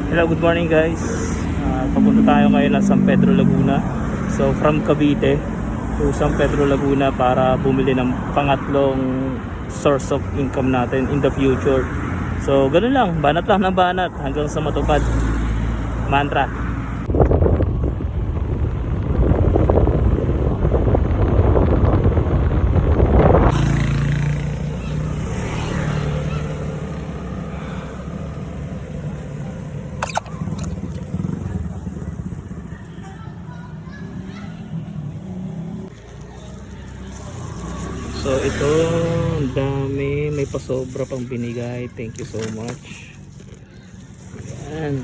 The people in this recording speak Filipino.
Hello, good morning guys. Papunta tayo ngayon ng San Pedro, Laguna. So from Cavite to San Pedro, Laguna para bumili ng pangatlong source of income natin in the future. So ganun lang, banat lang ng banat hanggang sa matupad. Mantra. So ito, ang dami, may pasobra pang binigay. Thank you so much. Yan.